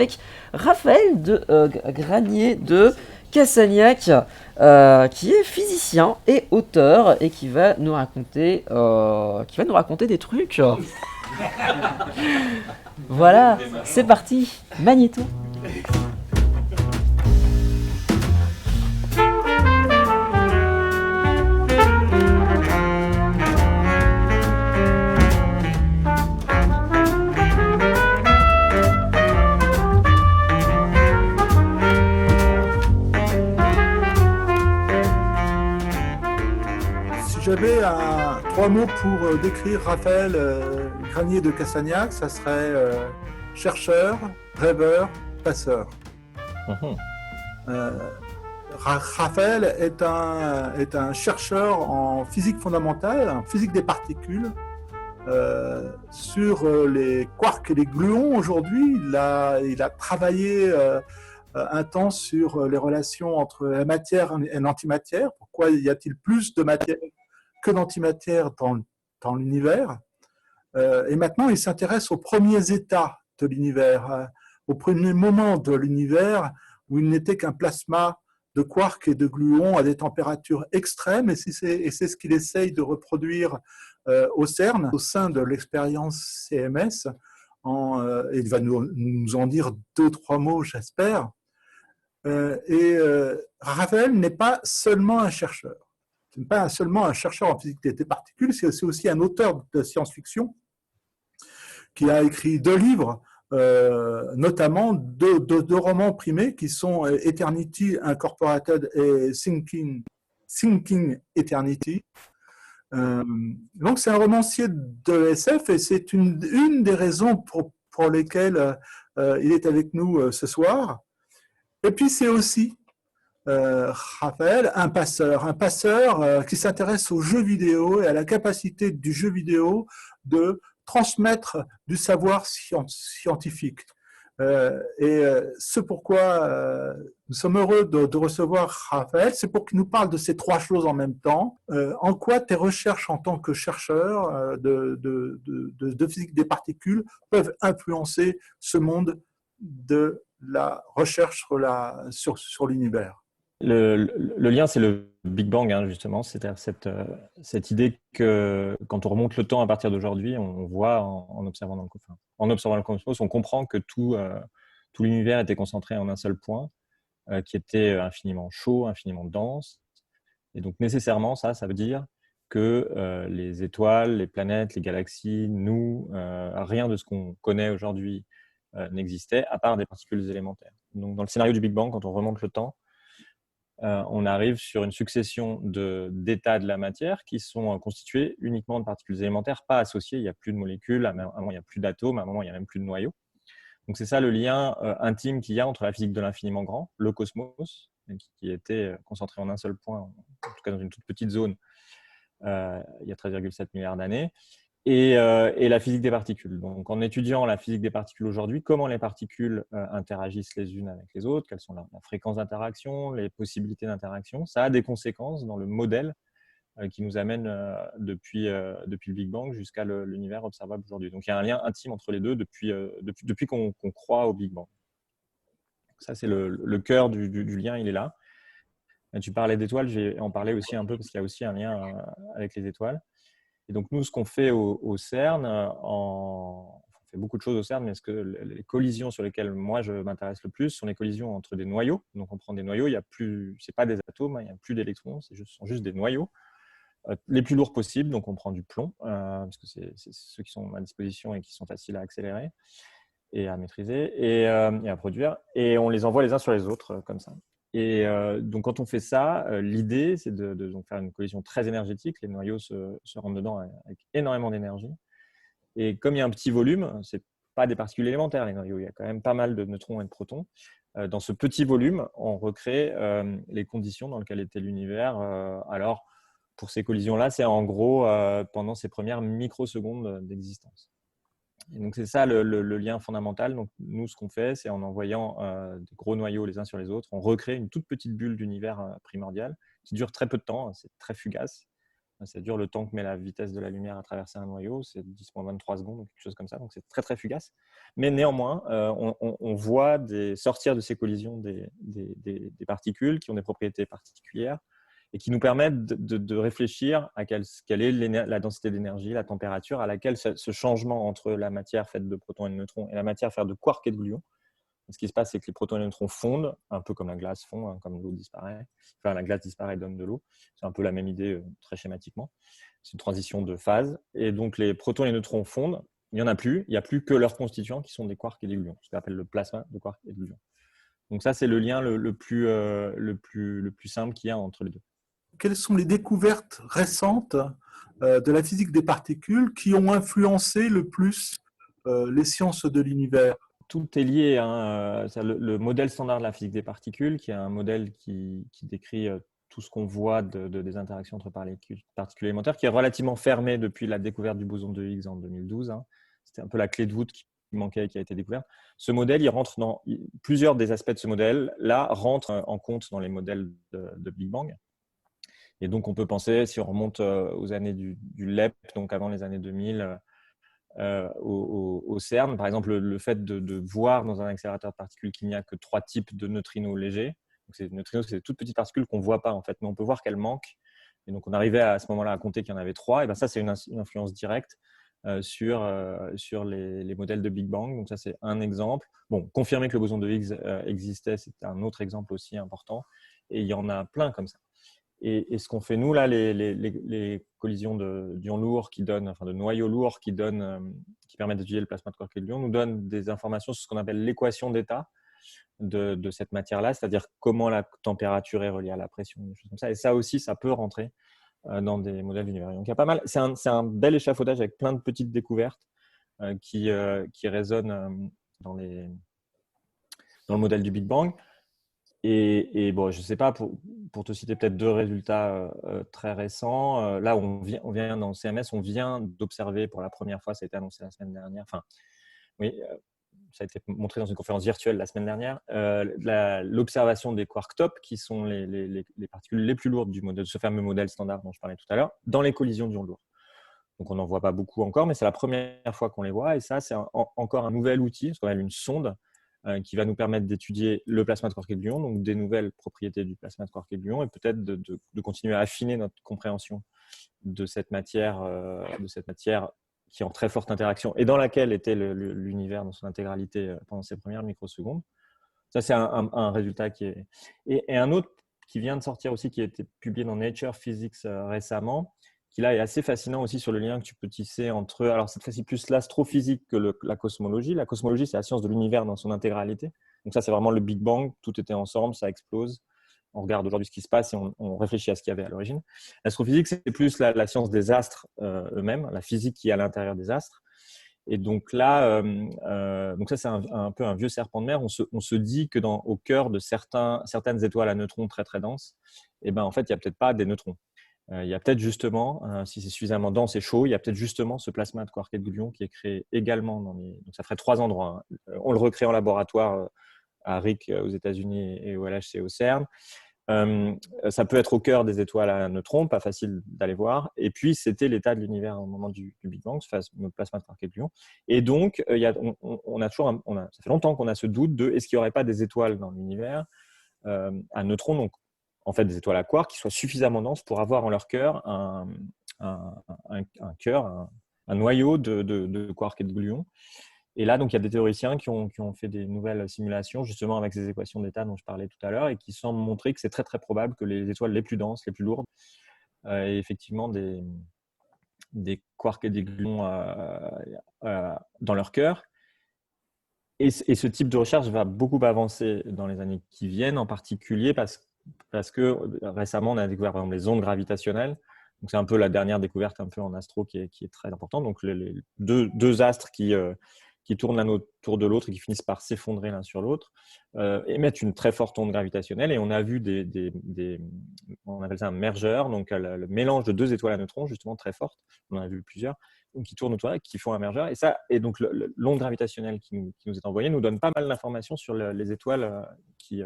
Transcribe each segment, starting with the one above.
avec Raphaël Granier de Cassagnac, qui est physicien et auteur et qui va nous raconter des trucs. Voilà, c'est parti, Magnéto. Si j'avais trois mots pour décrire Raphaël Granier de Cassagnac, ça serait chercheur, rêveur, passeur. Raphaël est un chercheur en physique fondamentale, en physique des particules, sur les quarks et les gluons. Aujourd'hui, il a travaillé un temps sur les relations entre la matière et l'antimatière. Pourquoi y a-t-il plus de matière que d'antimatière dans l'univers? Et maintenant, il s'intéresse aux premiers états de l'univers, aux premiers moments de l'univers où il n'était qu'un plasma de quarks et de gluons à des températures extrêmes. Et c'est ce qu'il essaye de reproduire au CERN, au sein de l'expérience CMS. Et il va nous en dire 2-3 mots, j'espère. Raphaël n'est pas seulement un chercheur. Ce n'est pas seulement un chercheur en physique des particules, c'est aussi un auteur de science-fiction qui a écrit 2 livres, notamment deux romans primés qui sont Eternity Incorporated et Thinking Eternity. Donc c'est un romancier de SF et c'est une des raisons pour lesquelles il est avec nous ce soir. Et puis c'est aussi Raphaël, un passeur qui s'intéresse aux jeux vidéo et à la capacité du jeu vidéo de transmettre du savoir scientifique. C'est pourquoi nous sommes heureux de recevoir Raphaël, c'est pour qu'il nous parle de ces 3 choses en même temps. En quoi tes recherches en tant que chercheur de physique des particules peuvent influencer ce monde de la recherche sur l'univers? Le lien, c'est le Big Bang, hein, justement. C'est-à-dire cette idée que quand on remonte le temps à partir d'aujourd'hui, on voit en observant le cosmos, on comprend que tout l'univers était concentré en un seul point, qui était infiniment chaud, infiniment dense. Et donc, nécessairement, ça veut dire que les étoiles, les planètes, les galaxies, nous, rien de ce qu'on connaît aujourd'hui n'existait, à part des particules élémentaires. Donc, dans le scénario du Big Bang, quand on remonte le temps, on arrive sur une succession d'états de la matière qui sont constitués uniquement de particules élémentaires, pas associées. Il n'y a plus de molécules, à un moment, il n'y a plus d'atomes, à un moment, il n'y a même plus de noyaux. Donc, c'est ça le lien intime qu'il y a entre la physique de l'infiniment grand, le cosmos, qui était concentré en un seul point, en tout cas dans une toute petite zone, il y a 13,7 milliards d'années, et la physique des particules. Donc, en étudiant la physique des particules aujourd'hui, comment les particules interagissent les unes avec les autres, quelles sont la fréquence d'interaction, les possibilités d'interaction, ça a des conséquences dans le modèle qui nous amène depuis le Big Bang jusqu'à l'univers observable aujourd'hui. Donc, il y a un lien intime entre les deux depuis qu'on croit au Big Bang. Ça, c'est le cœur du lien, il est là. Tu parlais d'étoiles, je vais en parler aussi un peu parce qu'il y a aussi un lien avec les étoiles. Et donc, nous, ce qu'on fait au CERN, on fait beaucoup de choses au CERN, mais les collisions sur lesquelles moi je m'intéresse le plus sont les collisions entre des noyaux. Donc, on prend des noyaux, c'est pas des atomes, il n'y a plus d'électrons, ce sont juste des noyaux les plus lourds possibles. Donc, on prend du plomb, parce que c'est ceux qui sont à disposition et qui sont faciles à accélérer et à maîtriser et à produire. Et on les envoie les uns sur les autres, comme ça. Et donc, quand on fait ça, l'idée, c'est de donc faire une collision très énergétique. Les noyaux se rentrent dedans avec énormément d'énergie. Et comme il y a un petit volume, ce n'est pas des particules élémentaires, les noyaux. Il y a quand même pas mal de neutrons et de protons. Dans ce petit volume, on recrée les conditions dans lesquelles était l'univers. Alors, pour ces collisions-là, c'est en gros pendant ces premières microsecondes d'existence. Et donc, c'est ça le lien fondamental. Donc, nous, ce qu'on fait, c'est en envoyant des gros noyaux les uns sur les autres, on recrée une toute petite bulle d'univers primordial qui dure très peu de temps, c'est très fugace. Ça dure le temps que met la vitesse de la lumière à traverser un noyau, c'est 10-23 secondes, ou quelque chose comme ça, donc c'est très très fugace. Mais néanmoins, on voit sortir de ces collisions des particules qui ont des propriétés particulières et qui nous permettent de réfléchir à quelle est la densité d'énergie, la température à laquelle ce changement entre la matière faite de protons et de neutrons et la matière faite de quarks et de gluons. Ce qui se passe, c'est que les protons et les neutrons fondent, un peu comme la glace fond, hein, comme l'eau disparaît. Enfin, la glace disparaît et donne de l'eau. C'est un peu la même idée, très schématiquement. C'est une transition de phase. Et donc, les protons et les neutrons fondent. Il n'y en a plus. Il n'y a plus que leurs constituants qui sont des quarks et des gluons, ce qu'on appelle le plasma de quarks et de gluons. Donc ça, c'est le lien le plus simple qu'il y a entre les deux. Quelles sont les découvertes récentes de la physique des particules qui ont influencé le plus les sciences de l'univers? Tout est lié. Hein. Le modèle standard de la physique des particules, qui est un modèle qui décrit tout ce qu'on voit des interactions entre particules élémentaires, qui est relativement fermé depuis la découverte du boson de Higgs en 2012. Hein. C'était un peu la clé de voûte qui manquait et qui a été découverte. Ce modèle, il rentre dans plusieurs des aspects de ce modèle-là rentrent en compte dans les modèles de Big Bang. Et donc, on peut penser, si on remonte aux années du LEP, donc avant les années 2000, au CERN, par exemple, le fait de voir dans un accélérateur de particules qu'il n'y a que 3 types de neutrinos légers. Donc, les neutrinos, c'est des toutes petites particules qu'on ne voit pas, en fait, mais on peut voir qu'elles manquent. Et donc, on arrivait à ce moment-là à compter qu'il y en avait 3. Et ben ça, c'est une influence directe sur les modèles de Big Bang. Donc, ça, c'est un exemple. Bon, confirmer que le boson de Higgs existait, c'est un autre exemple aussi important. Et il y en a plein comme ça. Et ce qu'on fait, nous, là, les collisions d'ions lourds de noyaux lourds qui permettent d'étudier le plasma de quarks et de gluons, nous donnent des informations sur ce qu'on appelle l'équation d'état de cette matière-là, c'est-à-dire comment la température est reliée à la pression, des choses comme ça. Et ça aussi, ça peut rentrer dans des modèles d'univers. Donc, il y a pas mal. C'est un bel échafaudage avec plein de petites découvertes qui résonnent dans le modèle du Big Bang. Et bon, je ne sais pas, pour te citer peut-être 2 résultats très récents, là, on vient dans le CMS, on vient d'observer pour la première fois, ça a été annoncé la semaine dernière, enfin, oui, ça a été montré dans une conférence virtuelle la semaine dernière, l'observation des quark top, qui sont les particules les plus lourdes de ce fameux modèle standard dont je parlais tout à l'heure, dans les collisions d'ions lourds. Donc, on n'en voit pas beaucoup encore, mais c'est la première fois qu'on les voit. Et ça, c'est encore un nouvel outil, ce qu'on appelle une sonde, qui va nous permettre d'étudier le plasma de quark et de gluons, donc des nouvelles propriétés du plasma de quark et de gluons, et peut-être de continuer à affiner notre compréhension de cette matière qui est en très forte interaction et dans laquelle était l'univers dans son intégralité pendant ces premières microsecondes. Ça, c'est un résultat qui est… Et un autre qui vient de sortir aussi, qui a été publié dans Nature Physics récemment, qui là est assez fascinant aussi sur le lien que tu peux tisser entre, alors cette fois-ci plus l'astrophysique que la cosmologie. La cosmologie, c'est la science de l'univers dans son intégralité. Donc ça, c'est vraiment le Big Bang, tout était ensemble, ça explose. On regarde aujourd'hui ce qui se passe et on réfléchit à ce qu'il y avait à l'origine. L'astrophysique, c'est plus la science des astres eux-mêmes, la physique qui est à l'intérieur des astres. Et donc là, donc ça, c'est un peu un vieux serpent de mer. On se dit que au cœur de certaines étoiles à neutrons très très denses, eh ben, en fait, il n'y a peut-être pas des neutrons. Il y a peut-être justement, si c'est suffisamment dense et chaud, il y a peut-être justement ce plasma de quark et de gluons qui est créé également donc ça ferait 3 endroits. Hein. On le recrée en laboratoire à RIC aux États-Unis et au LHC au CERN. Ça peut être au cœur des étoiles à neutrons, pas facile d'aller voir. Et puis, c'était l'état de l'univers au moment du Big Bang, ce plasma de quark et de gluons. Et donc, ça fait longtemps qu'on a ce doute de est-ce qu'il n'y aurait pas des étoiles dans l'univers à neutrons, donc en fait des étoiles à quarks qui soient suffisamment denses pour avoir en leur cœur un noyau de quarks et de gluons. Et là, donc, il y a des théoriciens qui ont fait des nouvelles simulations justement avec ces équations d'état dont je parlais tout à l'heure et qui semblent montrer que c'est très très probable que les étoiles les plus denses, les plus lourdes, aient effectivement des quarks et des gluons dans leur cœur. Et ce type de recherche va beaucoup avancer dans les années qui viennent, en particulier parce que récemment, on a découvert par exemple les ondes gravitationnelles. Donc, c'est un peu la dernière découverte un peu en astro qui est très importante. Donc, les deux astres qui tournent l'un autour de l'autre et qui finissent par s'effondrer l'un sur l'autre, émettent une très forte onde gravitationnelle. Et on a vu on appelle ça un mergeur, donc le mélange de 2 étoiles à neutrons, justement très fortes. On en a vu plusieurs, donc qui tournent autour, qui font un mergeur. Et donc l'onde gravitationnelle qui nous est envoyée nous donne pas mal d'informations sur les étoiles qui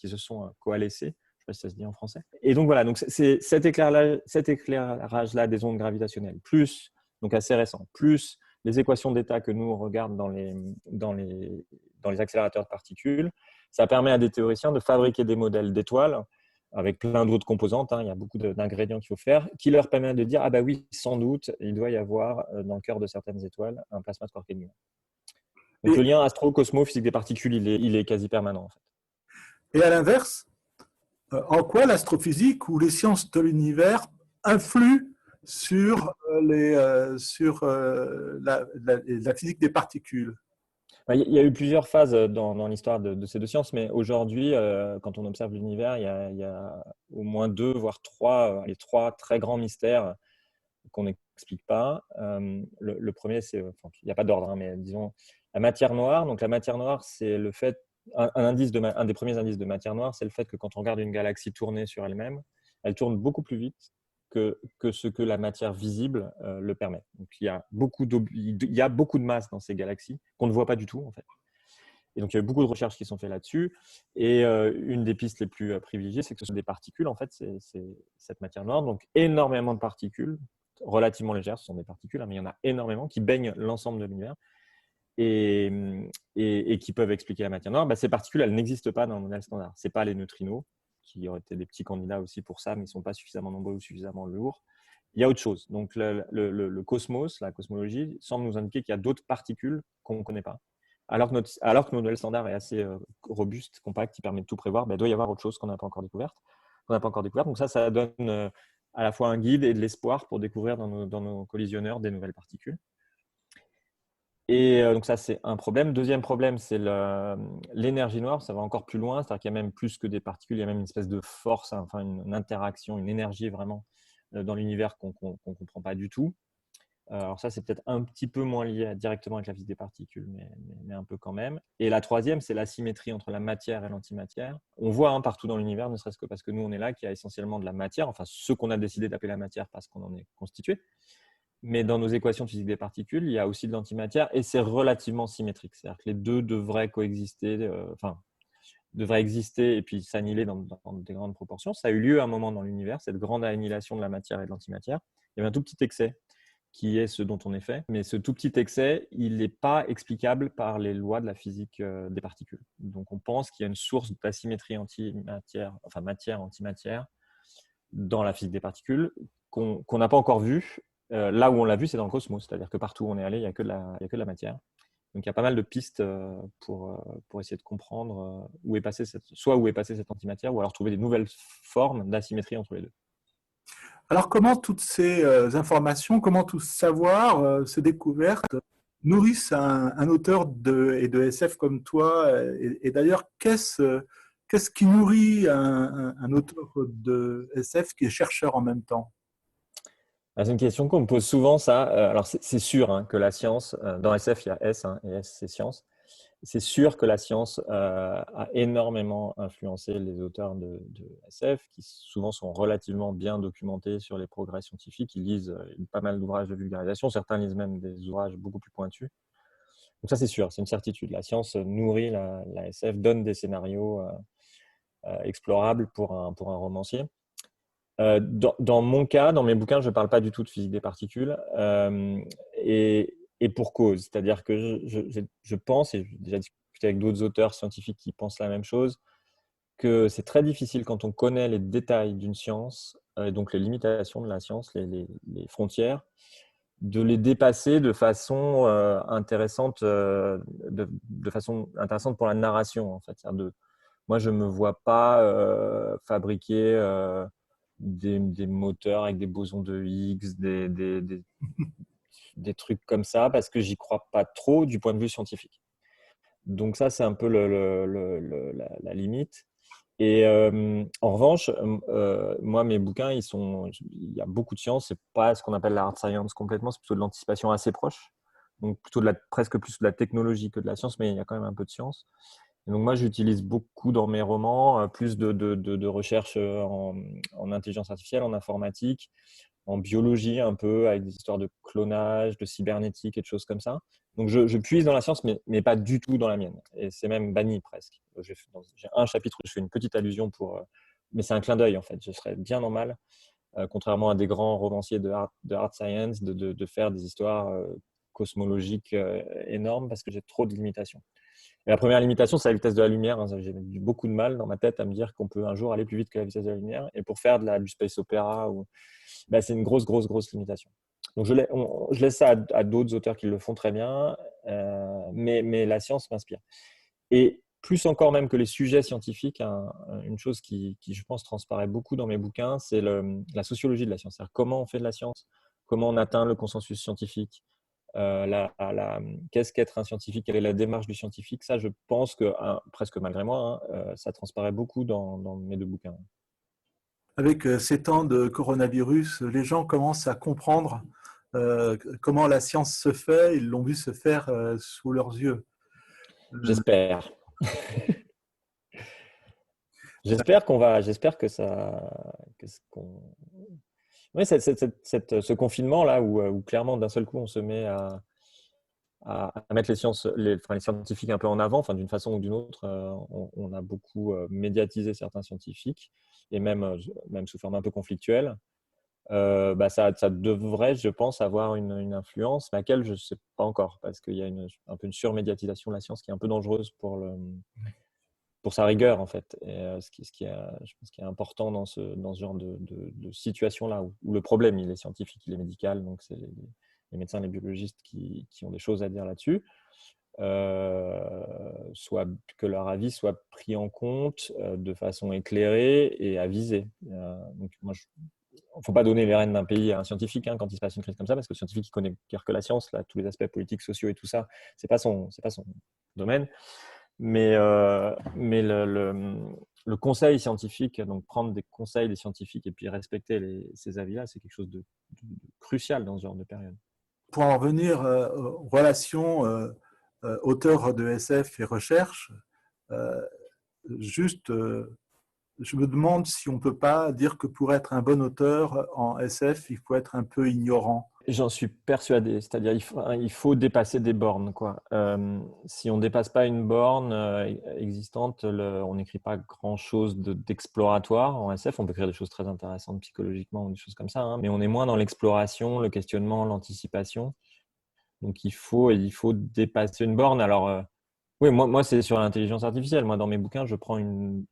se sont coalescées. sais pas si ça se dit en français. Et donc voilà, donc c'est cet éclairage-là des ondes gravitationnelles, plus, donc assez récent, plus les équations d'état que nous on regarde dans les accélérateurs de particules, ça permet à des théoriciens de fabriquer des modèles d'étoiles avec plein d'autres composantes, hein, il y a beaucoup d'ingrédients qu'il faut faire, qui leur permettent de dire, ah bah oui, sans doute, il doit y avoir dans le cœur de certaines étoiles un plasma de quark lumineux. Donc le lien astro-cosmo, physique des particules, il est quasi permanent en fait. Et à l'inverse, en quoi l'astrophysique ou les sciences de l'univers influent sur la physique des particules? Il y a eu plusieurs phases dans l'histoire de ces deux sciences, mais aujourd'hui, quand on observe l'univers, il y a au moins deux, voire trois, les trois très grands mystères qu'on n'explique pas. Le premier, c'est, enfin, il n'y a pas d'ordre, hein, mais disons la matière noire. Donc la matière noire, c'est le fait, un des premiers indices de matière noire, c'est le fait que quand on regarde une galaxie tourner sur elle-même, elle tourne beaucoup plus vite que ce que la matière visible le permet. Donc il y a beaucoup de masse dans ces galaxies qu'on ne voit pas du tout en fait. Et donc il y a eu beaucoup de recherches qui sont faites là-dessus. Et une des pistes les plus privilégiées, c'est que ce sont des particules en fait, c'est cette matière noire. Donc énormément de particules, relativement légères, ce sont des particules, hein, mais il y en a énormément qui baignent l'ensemble de l'univers et qui peuvent expliquer la matière noire. Ces particules, elles n'existent pas dans le modèle standard. Ce n'est pas les neutrinos, qui auraient été des petits candidats aussi pour ça, mais ils ne sont pas suffisamment nombreux ou suffisamment lourds. Il y a autre chose. Donc le cosmos, la cosmologie, semble nous indiquer qu'il y a d'autres particules qu'on ne connaît pas. Alors que notre modèle standard est assez robuste, compact, qui permet de tout prévoir, il doit y avoir autre chose qu'on n'a pas encore découverte. Donc ça donne à la fois un guide et de l'espoir pour découvrir dans nos collisionneurs des nouvelles particules. Et donc ça, c'est un problème. Deuxième problème, c'est l'énergie noire. Ça va encore plus loin. C'est-à-dire qu'il y a même plus que des particules. Il y a même une espèce de force, hein, enfin une interaction, une énergie vraiment dans l'univers qu'on ne comprend pas du tout. Alors ça, c'est peut-être un petit peu moins lié directement avec la physique des particules, mais un peu quand même. Et la troisième, c'est la symétrie entre la matière et l'antimatière. On voit partout dans l'univers, ne serait-ce que parce que nous, on est là, qu'il y a essentiellement de la matière, enfin ce qu'on a décidé d'appeler la matière parce qu'on en est constitué. Mais dans nos équations de physique des particules, il y a aussi de l'antimatière et c'est relativement symétrique. C'est-à-dire que les deux devraient coexister, devraient exister et puis s'annihiler dans des grandes proportions. Ça a eu lieu à un moment dans l'univers, cette grande annihilation de la matière et de l'antimatière. Il y avait un tout petit excès qui est ce dont on est fait. Mais ce tout petit excès, il n'est pas explicable par les lois de la physique des particules. Donc on pense qu'il y a une source d'asymétrie matière-antimatière dans la physique des particules qu'on n'a pas encore vue. Là où on l'a vu, c'est dans le cosmos, c'est-à-dire que partout où on est allé, il n'y a que de la matière. Donc il y a pas mal de pistes pour essayer de comprendre où est passée cette antimatière, ou alors trouver des nouvelles formes d'asymétrie entre les deux. Alors comment toutes ces informations, comment tout ce savoir, ces découvertes nourrissent un auteur et de SF comme toi? Et d'ailleurs, qu'est-ce qui nourrit un auteur de SF qui est chercheur en même temps? C'est une question qu'on me pose souvent, ça. Alors, c'est sûr que la science, dans SF, il y a S, et S, c'est science. C'est sûr que la science a énormément influencé les auteurs de SF, qui souvent sont relativement bien documentés sur les progrès scientifiques. Ils lisent pas mal d'ouvrages de vulgarisation. Certains lisent même des ouvrages beaucoup plus pointus. Donc ça, c'est sûr, c'est une certitude. La science nourrit la SF, donne des scénarios explorables pour un romancier. Dans mon cas, dans mes bouquins, je ne parle pas du tout de physique des particules et pour cause. C'est-à-dire que je pense, et j'ai déjà discuté avec d'autres auteurs scientifiques qui pensent la même chose, que c'est très difficile quand on connaît les détails d'une science, donc les limitations de la science, les frontières, de les dépasser de façon intéressante, de façon intéressante pour la narration, en fait. Moi, je ne me vois pas fabriquer des moteurs avec des bosons de Higgs, des trucs comme ça, parce que j'y crois pas trop du point de vue scientifique. Donc ça, c'est un peu la limite. Et en revanche, moi, mes bouquins, il y a beaucoup de science. C'est pas ce qu'on appelle la hard science complètement, c'est plutôt de l'anticipation assez proche. Donc plutôt presque plus de la technologie que de la science, mais il y a quand même un peu de science. Et donc moi, j'utilise beaucoup dans mes romans plus de recherche en intelligence artificielle, en informatique, en biologie un peu, avec des histoires de clonage, de cybernétique et de choses comme ça. Donc je puise dans la science, mais pas du tout dans la mienne. Et c'est même banni presque. J'ai un chapitre où je fais une petite allusion pour mais c'est un clin d'œil en fait. Je serais bien en mal, contrairement à des grands romanciers de hard science, de faire des histoires cosmologiques énormes parce que j'ai trop de limitations. Et la première limitation, c'est la vitesse de la lumière. Hein. J'ai eu beaucoup de mal dans ma tête à me dire qu'on peut un jour aller plus vite que la vitesse de la lumière. Et pour faire du space opéra, c'est une grosse limitation. Donc je laisse ça à d'autres auteurs qui le font très bien, mais la science m'inspire. Et plus encore même que les sujets scientifiques, une chose qui, je pense, transparaît beaucoup dans mes bouquins, c'est la sociologie de la science. C'est-à-dire comment on fait de la science, comment on atteint le consensus scientifique, qu'est-ce qu'être un scientifique, quelle est la démarche du scientifique. Ça, je pense que, presque malgré moi, ça transparaît beaucoup dans mes 2 bouquins. Avec ces temps de coronavirus, les gens commencent à comprendre comment la science se fait. Ils l'ont vu se faire sous leurs yeux. J'espère. J'espère que ça. Oui, ce confinement-là où clairement, d'un seul coup, on se met à mettre les scientifiques un peu en avant, d'une façon ou d'une autre. On a beaucoup médiatisé certains scientifiques, et même sous forme un peu conflictuelle. Ça devrait, je pense, avoir une influence, mais laquelle je ne sais pas encore, parce qu'il y a un peu une surmédiatisation de la science qui est un peu dangereuse pour sa rigueur, en fait. Et je pense qu'il est important dans ce genre de situation-là, où le problème, il est scientifique, il est médical, donc c'est les médecins, les biologistes qui ont des choses à dire là-dessus. Soit que leur avis soit pris en compte de façon éclairée et avisée. Donc moi, il ne faut pas donner les rênes d'un pays à un scientifique quand il se passe une crise comme ça, parce que le scientifique, il connaît guère que la science, là, tous les aspects politiques, sociaux et tout ça, c'est pas son domaine. Mais le conseil scientifique, donc prendre des conseils des scientifiques et puis respecter ces avis-là, c'est quelque chose de crucial dans ce genre de période. Pour en revenir aux relations auteur de SF et recherche, je me demande si on ne peut pas dire que pour être un bon auteur en SF, il faut être un peu ignorant. J'en suis persuadé, c'est-à-dire il faut dépasser des bornes, quoi. Si on ne dépasse pas une borne existante, on n'écrit pas grand-chose d'exploratoire en SF. On peut écrire des choses très intéressantes psychologiquement ou des choses comme ça, mais on est moins dans l'exploration, le questionnement, l'anticipation. Donc il faut dépasser une borne. Alors oui, moi c'est sur l'intelligence artificielle. Moi, dans mes bouquins, je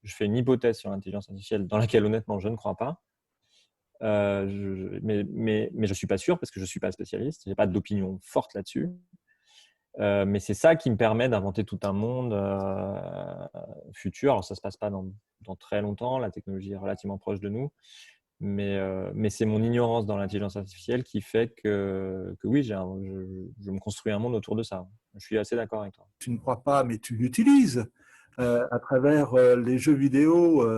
fais une hypothèse sur l'intelligence artificielle dans laquelle honnêtement je ne crois pas. Mais je ne suis pas sûr parce que je ne suis pas spécialiste. Je n'ai pas d'opinion forte là-dessus. Mais c'est ça qui me permet d'inventer tout un monde futur. Alors, ça ne se passe pas dans très longtemps. La technologie est relativement proche de nous. Mais c'est mon ignorance dans l'intelligence artificielle qui fait que oui, je me construis un monde autour de ça. Je suis assez d'accord avec toi. Tu ne crois pas, mais tu l'utilises à travers les jeux vidéo.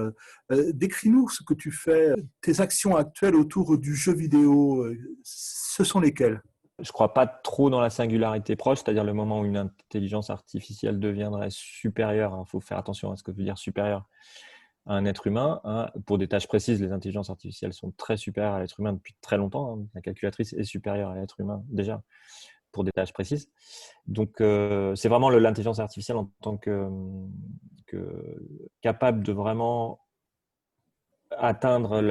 Décris-nous ce que tu fais, tes actions actuelles autour du jeu vidéo, ce sont lesquelles? Je ne crois pas trop dans la singularité proche, c'est-à-dire le moment où une intelligence artificielle deviendrait supérieure. Il faut faire attention à ce que veut dire supérieure à un être humain. Pour des tâches précises, les intelligences artificielles sont très supérieures à l'être humain depuis très longtemps. La calculatrice est supérieure à l'être humain déjà pour des tâches précises. Donc, c'est vraiment l'intelligence artificielle en tant que capable de vraiment atteindre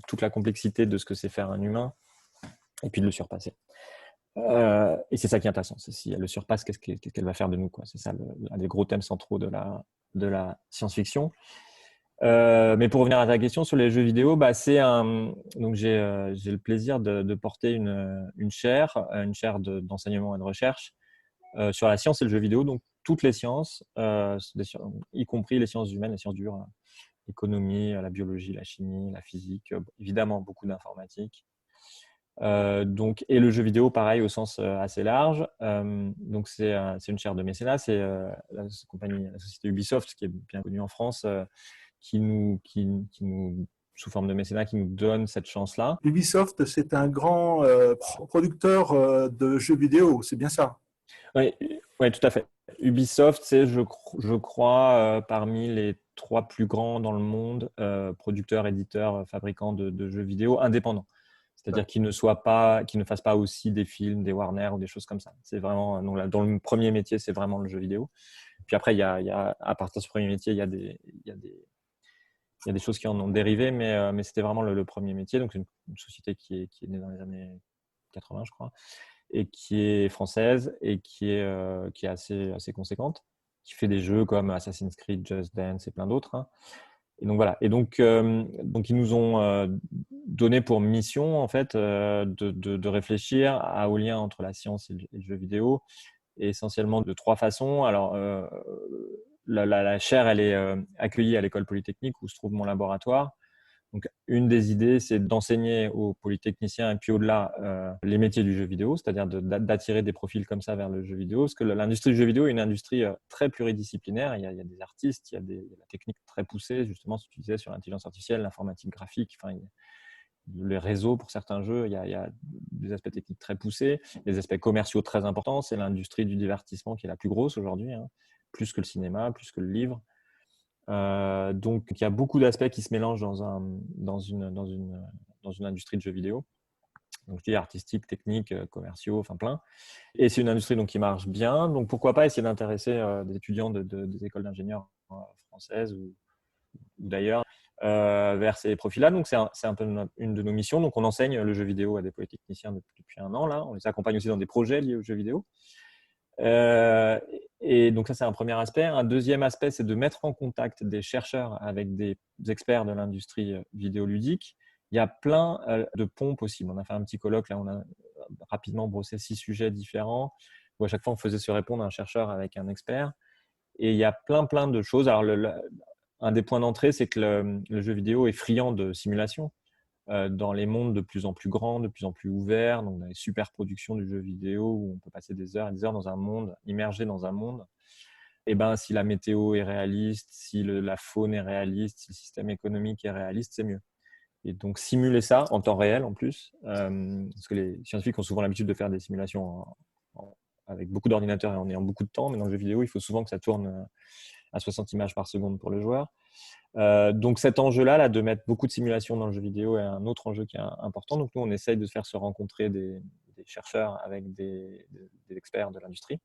toute la complexité de ce que c'est faire un humain et puis de le surpasser. Et c'est ça qui est intéressant. C'est si elle le surpasse, qu'est-ce qu'elle va faire de nous, quoi. C'est ça un des gros thèmes centraux de la science-fiction. Mais pour revenir à ta question sur les jeux vidéo, donc j'ai le plaisir de porter une chaire d'enseignement et de recherche sur la science et le jeu vidéo, donc toutes les sciences, y compris les sciences humaines, les sciences dures, l'économie, la biologie, la chimie, la physique, évidemment beaucoup d'informatique. Et le jeu vidéo, pareil, au sens assez large. Donc c'est une chaire de mécénat, c'est la société Ubisoft, qui est bien connue en France, qui nous, sous forme de mécénat, qui nous donne cette chance-là. Ubisoft, c'est un grand producteur de jeux vidéo, c'est bien ça? Oui, tout à fait. Ubisoft, c'est, je crois, parmi les 3 plus grands dans le monde, producteurs, éditeurs, fabricants de jeux vidéo indépendants. C'est-à-dire qu'ils ne fassent pas aussi des films, des Warner ou des choses comme ça. C'est vraiment, dans le premier métier, c'est vraiment le jeu vidéo. Puis après, à partir de ce premier métier, il y a Il y a des choses qui en ont dérivé, mais c'était vraiment le premier métier. Donc, c'est une société qui est née dans les années 80, je crois, et qui est française et qui est assez conséquente, qui fait des jeux comme Assassin's Creed, Just Dance et plein d'autres, hein. Et donc voilà. Et donc ils nous ont donné pour mission en fait de réfléchir au lien entre la science et le jeu vidéo, et essentiellement de 3 façons. Alors la chaire, elle est accueillie à l'école polytechnique où se trouve mon laboratoire. Donc, une des idées, c'est d'enseigner aux polytechniciens et puis au-delà les métiers du jeu vidéo, c'est-à-dire d'attirer des profils comme ça vers le jeu vidéo. Parce que l'industrie du jeu vidéo est une industrie très pluridisciplinaire. Il y a des artistes, il y a la technique très poussée, justement, ce que tu disais sur l'intelligence artificielle, l'informatique graphique, enfin, les réseaux pour certains jeux, il y a des aspects techniques très poussés, des aspects commerciaux très importants. C'est l'industrie du divertissement qui est la plus grosse aujourd'hui, hein, plus que le cinéma, plus que le livre. Donc, il y a beaucoup d'aspects qui se mélangent dans une industrie de jeux vidéo. Donc, je dis artistique, technique, commerciaux, enfin plein. Et c'est une industrie donc, qui marche bien. Donc, pourquoi pas essayer d'intéresser des étudiants des écoles d'ingénieurs françaises ou d'ailleurs vers ces profils-là. Donc, c'est un peu une de nos missions. Donc, on enseigne le jeu vidéo à des polytechniciens depuis 1 an. Là. On les accompagne aussi dans des projets liés au jeu vidéo. Et donc ça, c'est un premier aspect. Un deuxième aspect, c'est de mettre en contact des chercheurs avec des experts de l'industrie vidéoludique. Il y a plein de ponts possibles. On a fait un petit colloque, là, on a rapidement brossé 6 sujets différents, où à chaque fois, on faisait se répondre un chercheur avec un expert. Et il y a plein de choses. Alors, un des points d'entrée, c'est que le jeu vidéo est friand de simulation. Dans les mondes de plus en plus grands, de plus en plus ouverts, donc dans les super productions du jeu vidéo où on peut passer des heures et des heures dans un monde, immergé dans un monde. Et ben, si la météo est réaliste, si la faune est réaliste, si le système économique est réaliste, c'est mieux. Et donc simuler ça en temps réel en plus, parce que les scientifiques ont souvent l'habitude de faire des simulations avec beaucoup d'ordinateurs et en ayant beaucoup de temps, mais dans le jeu vidéo, il faut souvent que ça tourne à 60 images par seconde pour le joueur. Donc cet enjeu-là, de mettre beaucoup de simulations dans le jeu vidéo est un autre enjeu qui est important. Donc nous, on essaye de faire se rencontrer des chercheurs avec des experts de l'industrie.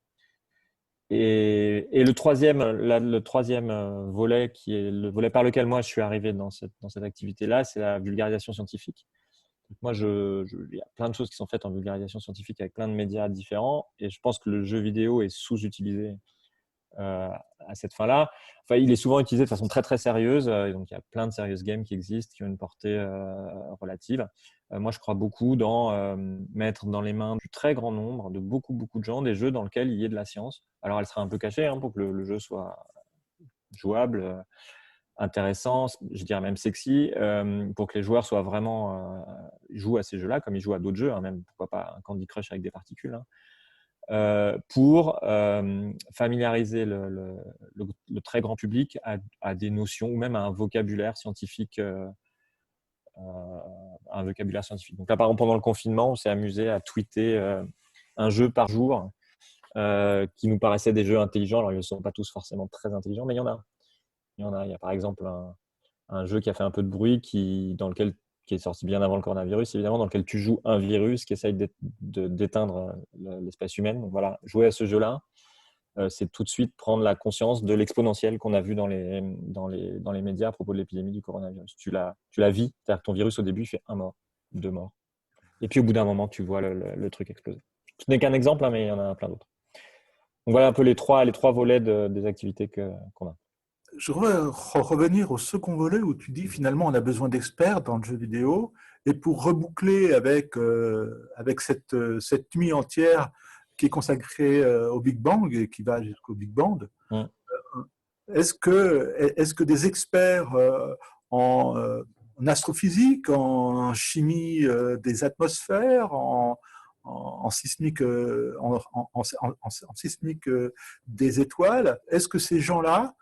Et le troisième volet, qui est le volet par lequel moi je suis arrivé dans cette activité-là, c'est la vulgarisation scientifique. Donc moi, il y a plein de choses qui sont faites en vulgarisation scientifique avec plein de médias différents, et je pense que le jeu vidéo est sous-utilisé à cette fin-là. Enfin, il est souvent utilisé de façon très très sérieuse. Donc il y a plein de serious games qui existent, qui ont une portée relative. Moi, je crois beaucoup dans mettre dans les mains du très grand nombre, de beaucoup de gens, des jeux dans lesquels il y ait de la science. Alors, elle sera un peu cachée pour que le jeu soit jouable, intéressant, je dirais même sexy, pour que les joueurs soient vraiment jouent à ces jeux-là comme ils jouent à d'autres jeux, même pourquoi pas un Candy Crush avec des particules. Pour familiariser le très grand public à des notions ou même à un vocabulaire scientifique. Donc là, par exemple, pendant le confinement, on s'est amusé à tweeter un jeu par jour qui nous paraissait des jeux intelligents. Alors, ils ne sont pas tous forcément très intelligents, mais il y en a. Il y a par exemple un jeu qui a fait un peu de bruit qui est sorti bien avant le coronavirus, évidemment, dans lequel tu joues un virus qui essaye d'éteindre l'espèce humaine. Donc voilà, jouer à ce jeu-là, c'est tout de suite prendre la conscience de l'exponentiel qu'on a vu dans les médias à propos de l'épidémie du coronavirus. Tu la vis, c'est-à-dire que ton virus au début fait 1 mort, 2 morts. Et puis au bout d'un moment, tu vois le truc exploser. Ce n'est qu'un exemple, mais il y en a plein d'autres. Donc voilà un peu les trois volets des activités qu'on a. Je voudrais revenir au second volet où tu dis finalement on a besoin d'experts dans le jeu vidéo, et pour reboucler avec cette nuit entière qui est consacrée au Big Bang et qui va jusqu'au Big Bang, est-ce que des experts en astrophysique, en chimie des atmosphères, en sismique, en sismique des étoiles, est-ce que ces gens-là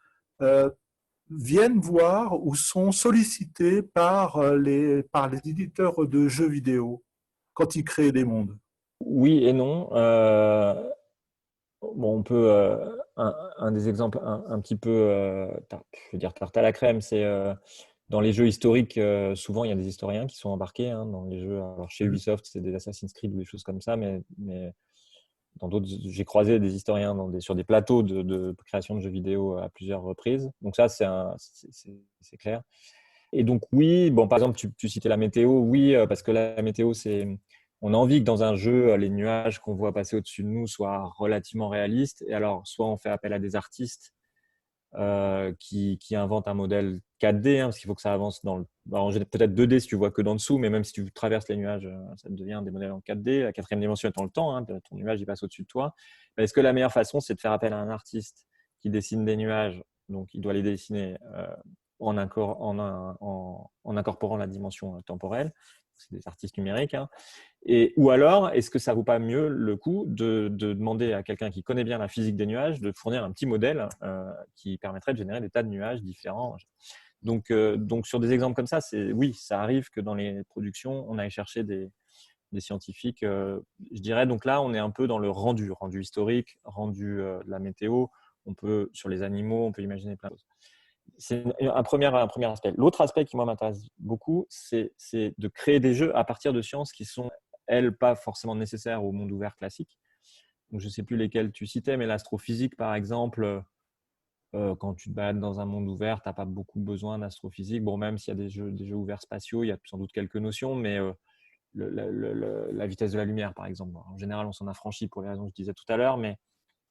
viennent voir ou sont sollicités par les éditeurs de jeux vidéo quand ils créent des mondes? Oui et non. On peut un des exemples un petit peu, je veux dire tarte à la crème, c'est dans les jeux historiques. Souvent, il y a des historiens qui sont embarqués dans les jeux. Alors chez Ubisoft, c'est des Assassin's Creed ou des choses comme ça, mais dans d'autres, j'ai croisé des historiens sur des plateaux de création de jeux vidéo à plusieurs reprises. Donc ça, c'est clair. Et donc, oui, bon, par exemple, tu citais la météo, oui, parce que la météo, on a envie que dans un jeu, les nuages qu'on voit passer au-dessus de nous soient relativement réalistes. Et alors, soit on fait appel à des artistes qui inventent un modèle 4D, hein, parce qu'il faut que ça avance peut-être 2D si tu vois que d'en dessous, mais même si tu traverses les nuages, ça devient des modèles en 4D. La quatrième dimension étant le temps, hein, ton nuage il passe au-dessus de toi. Mais est-ce que la meilleure façon, c'est de faire appel à un artiste qui dessine des nuages, donc il doit les dessiner en incorporant la dimension temporelle, c'est des artistes numériques, hein. Ou alors, est-ce que ça vaut pas mieux le coup de demander à quelqu'un qui connaît bien la physique des nuages de fournir un petit modèle qui permettrait de générer des tas de nuages différents. Donc sur des exemples comme ça, oui, ça arrive que dans les productions, on aille chercher des scientifiques. Je dirais, donc là, on est un peu dans le rendu historique, rendu de la météo. Sur les animaux, on peut imaginer plein de choses. C'est un premier aspect. L'autre aspect qui, moi, m'intéresse beaucoup, c'est de créer des jeux à partir de sciences qui sont, elles, pas forcément nécessaires au monde ouvert classique. Donc, je ne sais plus lesquelles tu citais, mais l'astrophysique, par exemple, quand tu te balades dans un monde ouvert, tu n'as pas beaucoup besoin d'astrophysique. Bon, même s'il y a des jeux ouverts spatiaux, il y a sans doute quelques notions, mais la vitesse de la lumière, par exemple. En général, on s'en affranchit pour les raisons que je disais tout à l'heure, mais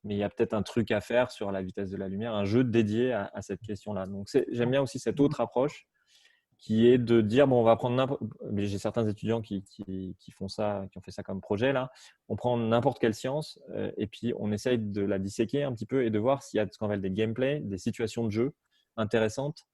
il y a peut-être un truc à faire sur la vitesse de la lumière, un jeu dédié à cette question-là. Donc, j'aime bien aussi cette autre approche qui est de dire, bon, on va prendre n'importe... J'ai certains étudiants qui font ça, qui ont fait ça comme projet, là. On prend n'importe quelle science et puis on essaye de la disséquer un petit peu et de voir s'il y a ce qu'on appelle des gameplays, des situations de jeu intéressantes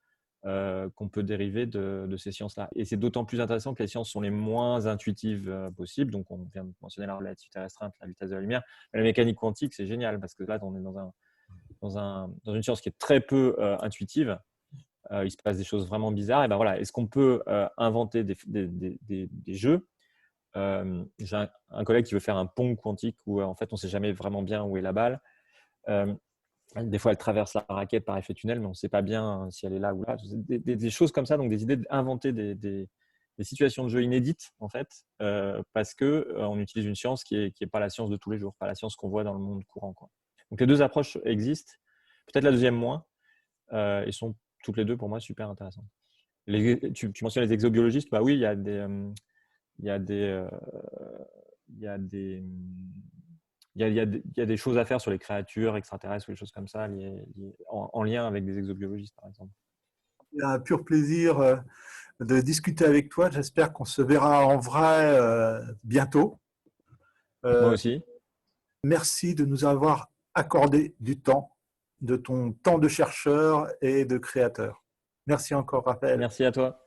qu'on peut dériver de ces sciences-là. Et c'est d'autant plus intéressant que les sciences sont les moins intuitives possibles. Donc, on vient de mentionner la relativité restreinte, la vitesse de la lumière. Mais la mécanique quantique, c'est génial parce que là, on est dans une science qui est très peu intuitive. Il se passe des choses vraiment bizarres. Et ben voilà, est-ce qu'on peut inventer des jeux J'ai un collègue qui veut faire un pong quantique où en fait, on ne sait jamais vraiment bien où est la balle. Des fois, elle traverse la raquette par effet tunnel, mais on ne sait pas bien si elle est là ou là. Des choses comme ça, donc des idées d'inventer des situations de jeu inédites, en fait, parce qu'on utilise une science qui est pas la science de tous les jours, pas la science qu'on voit dans le monde courant, quoi. Donc les deux approches existent. Peut-être la deuxième moins. Ils sont toutes les deux, pour moi, super intéressantes. Tu mentionnes les exobiologistes. Bah oui, il y a des choses à faire sur les créatures extraterrestres ou des choses comme ça, en lien avec des exobiologistes, par exemple. C'est un pur plaisir de discuter avec toi. J'espère qu'on se verra en vrai bientôt. Moi aussi. Merci de nous avoir accordé du temps, de ton temps de chercheur et de créateur. Merci encore, Raphaël. Merci à toi.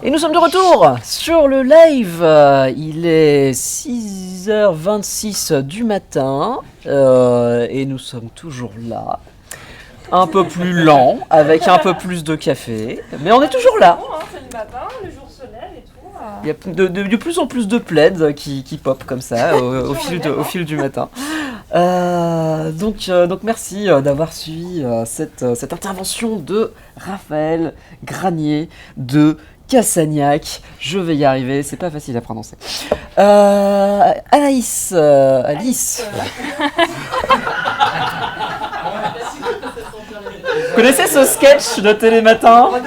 Et nous sommes de retour sur le live. Il est 6h26 du matin et nous sommes toujours là. Un peu plus lent, avec un peu plus de café, mais on est toujours là. C'est le matin, le jour se lève et tout. Il y a de plus en plus de plaids qui pop comme ça au fil du matin. Donc merci d'avoir suivi cette intervention de Raphaël Granier de Cassagnac. Je vais y arriver, c'est pas facile à prononcer. Alice. Vous connaissez ce sketch de Télématin? Eh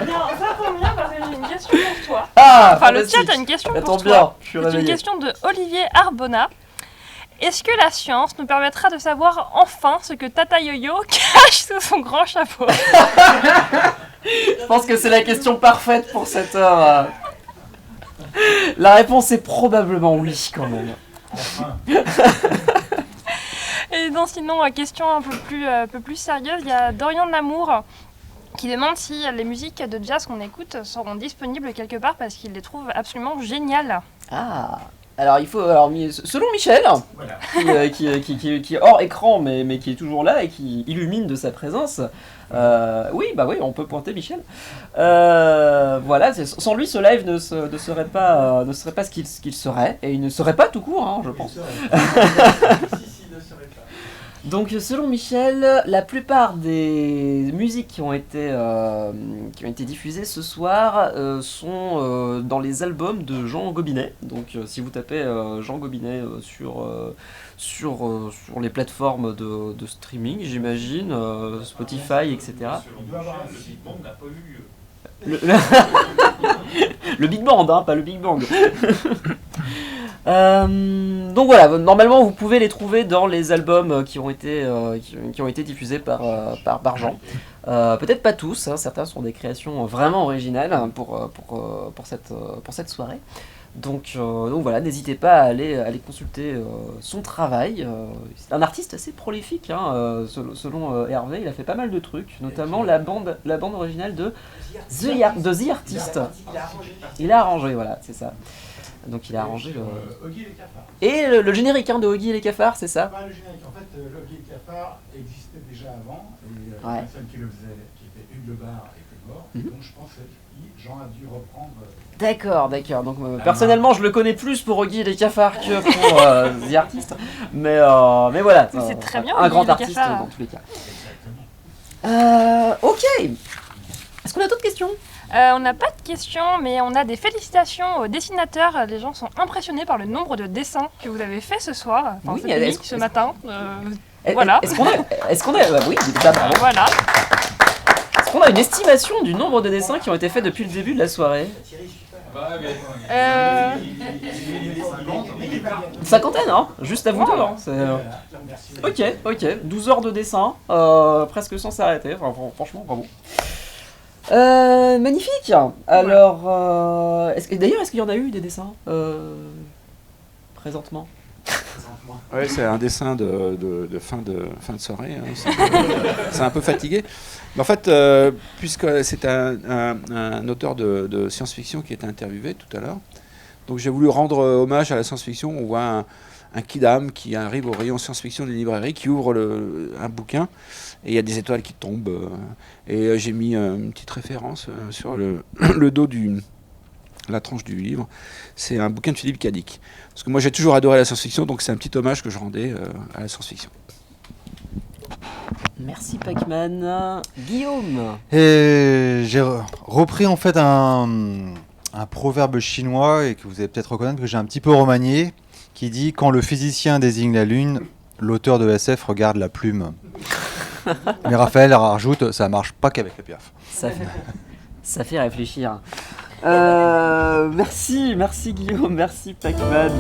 bien, ça tombe bien parce que j'ai une question pour toi. Ah, Enfin, le chat a une question pour toi. Bien, je suis C'est réveillé. une question de Olivier Arbona. Est-ce que la science nous permettra de savoir enfin ce que Tata Yo-Yo cache sous son grand chapeau? Je pense que c'est la question parfaite pour cette heure. La réponse est probablement oui, quand même. Et donc, sinon, question un peu plus sérieuse, il y a Dorian de l'Amour qui demande si les musiques de jazz qu'on écoute seront disponibles quelque part parce qu'il les trouve absolument géniales. Ah, alors selon Michel, voilà. qui est hors écran mais qui est toujours là et qui illumine de sa présence, oui, on peut pointer Michel. Voilà, sans lui ce live ne serait pas ce qu'il serait, et il ne serait pas tout court, hein, je pense. Donc selon Michel, la plupart des musiques qui ont été diffusées ce soir sont dans les albums de Jean Gobinet. Donc si vous tapez Jean Gobinet sur les plateformes de streaming, j'imagine, Spotify, etc. Le Big Band, hein, pas le Big Bang. Donc voilà, normalement vous pouvez les trouver dans les albums qui ont été diffusés par Jean. Peut-être pas tous, hein, certains sont des créations vraiment originales pour cette soirée. Donc voilà, n'hésitez pas à aller consulter son travail. C'est un artiste assez prolifique, hein, selon Hervé, il a fait pas mal de trucs, notamment la bande originale de The Artist. Il a arrangé, voilà, c'est ça. Donc il a arrangé Oggy et les cafards. Et le générique de Oggy et les cafards, c'est ça? Pas le générique. En fait, Oggy et les cafards existait déjà avant. Et la personne qui le faisait, qui était Hugues Lebar, était mort. Donc je pense que Jean a dû reprendre. D'accord. Donc personnellement, je le connais plus pour Oggy et les cafards que pour The Artist. Mais voilà. Mais c'est très bien, un Oggy et grand les artiste cafards. dans tous les cas. Ok. Est-ce qu'on a d'autres questions? On n'a pas de questions, mais on a des félicitations aux dessinateurs. Les gens sont impressionnés par le nombre de dessins que vous avez fait ce soir, Oui, cette nuit, ce matin. Voilà. Est-ce qu'on a oui, bravo. Voilà. Est-ce qu'on a une estimation du nombre de dessins qui ont été faits depuis le début de la soirée? Une cinquantaine, hein? Juste à vous deux, hein? Ok. 12 heures de dessin, presque sans s'arrêter. Enfin, franchement, bravo. Magnifique. Alors, est-ce qu'il y en a eu des dessins présentement? Oui, c'est un dessin de fin de soirée. Hein. C'est un peu fatigué. Mais en fait, puisque c'est un auteur de science-fiction qui était interviewé tout à l'heure, donc j'ai voulu rendre hommage à la science-fiction. On voit un kidam qui arrive au rayon science-fiction d'une librairie, qui ouvre un bouquin, et il y a des étoiles qui tombent. Et j'ai mis une petite référence sur le dos la tranche du livre. C'est un bouquin de Philippe Cadic. Parce que moi j'ai toujours adoré la science-fiction, donc c'est un petit hommage que je rendais à la science-fiction. Merci Pac-Man. Guillaume. Et j'ai repris en fait un proverbe chinois, et que vous allez peut-être reconnaître, que j'ai un petit peu remanié, qui dit « Quand le physicien désigne la lune, l'auteur de SF regarde la plume ». Mais Raphaël rajoute « Ça marche pas qu'avec le Piaf ». Ça fait réfléchir. Merci Guillaume, merci Pac-Man.